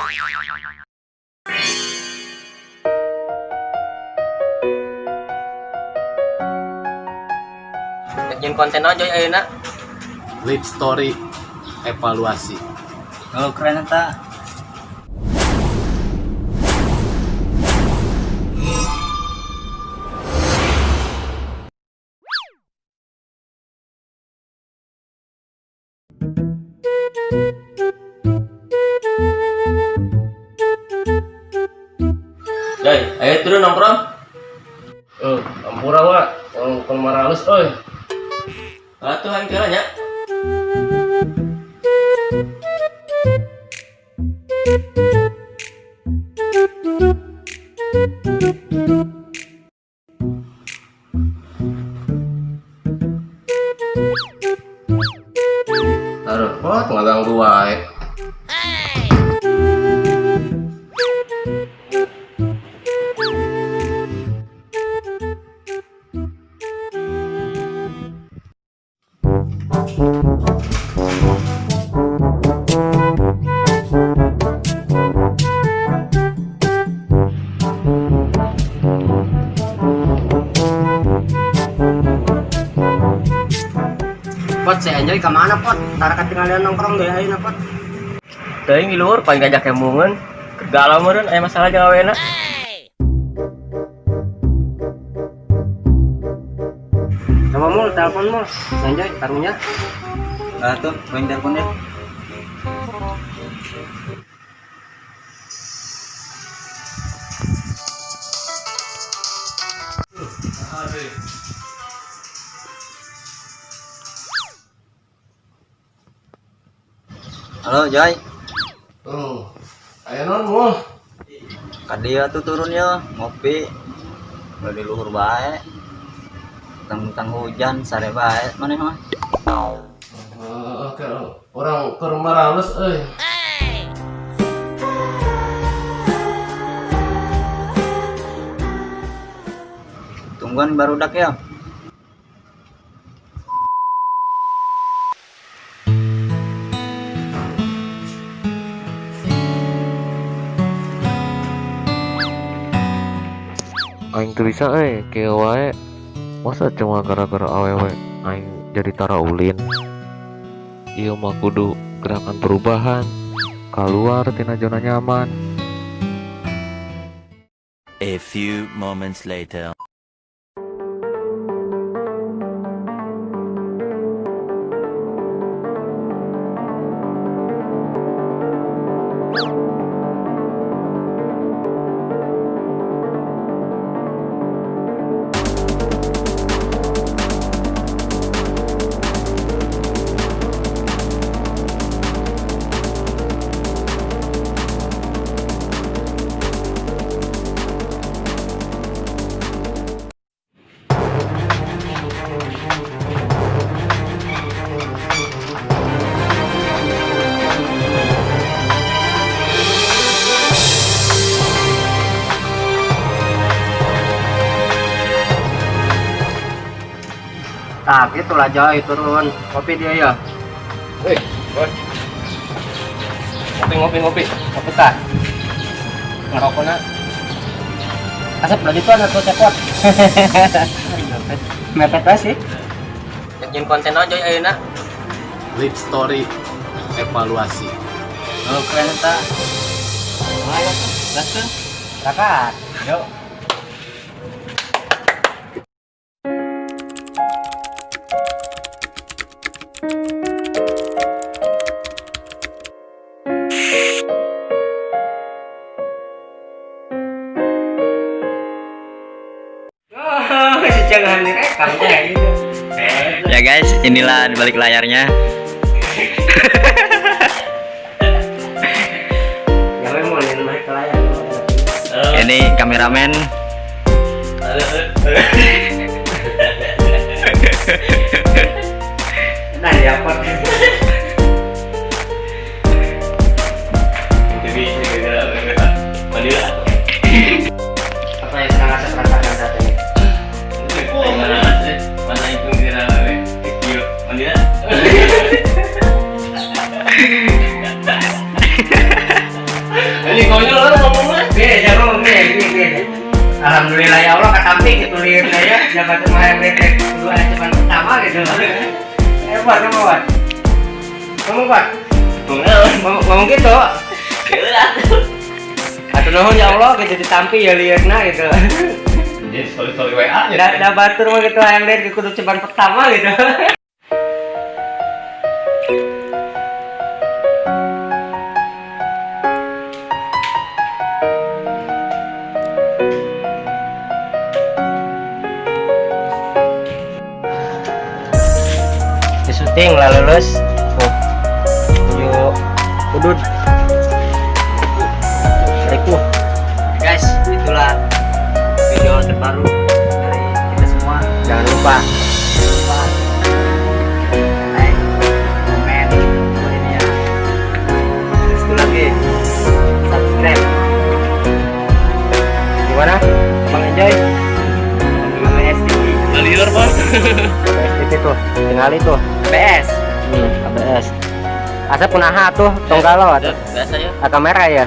Bikin konten aja ya enak. Live story evaluasi. Oh keren tak? Jai, ayo turun nongkrong. Ampura wa, nongkrong maralus oi. Atuh aing jalannya. Aduh, wah tengah ganggu wae. Pot, si Enjoy kemana Pot? Tara ketinggalan nongkrong deh ayeuna Pot. Teuing di luhur paling ngajak emungan. Galau meureun aya masalah jeung awena. Coba mul, telepon mul. Si Enjoy taruhnya. Tuh, main teleponnya. Halo Joy. Ayo non mul. Kadia tuh turunnya ngopi. Di luhur bae. Tentang hujan sare bae maneh mah. Oke, orang keur maralus euy. Tungguan barudak ya. Aing tuh bisa kayak wae. Masa cuma gara-gara awewe aing jadi tara ulin. Ieu mah kudu gerakan perubahan, keluar tina zona nyaman. A few moments later. Tak, itulah Joy turun. Kopi dia ya. Woi, ngopi. Ngopi tak? Ngerokokna. Asap lagi tuh atau cepot. Mepet banget sih. Bikin konten aja ya enak. Live story evaluasi. Oh keren tak? Ayo, gaskeun. Kakak, yuk. Jangan direkam kayak gitu. Ya guys, inilah di balik layarnya. Ya memang ini balik layar. Ini kameramen. Nah, ya apa? Jadi Manila. Apa yang sedang asap rasakan saat ini? Mana itu kira kecil Manila? Jadi konyol orang ngomongnya. Beda bro, beda. Alhamdulillah ya Allah ketampi gitu lihat saya jabat kemarin metek dua cuman pertama gitu. Buat kamu buat. Kamu buat. Ngomong gitu. Atau nuhun ya Allah gitu ditampi ya lihatna gitu. Jadi story WA nya. Dah batur mah gitu yang lihat kudu cuman pertama gitu. Di syuting lah lulus. Tuh. Yuk. Udud. Assalamualaikum. Guys, itulah video terbaru dari kita semua. Jangan lupa like, komen, ini ya. Terus itu lagi subscribe. Gimana? Bang Enjoy? Gimana STV? Liur bos. STV tuh, tinggal itu. ABS. ABS. Asa punaha tuh, tonggalo. Biasa ya. Kamera ya.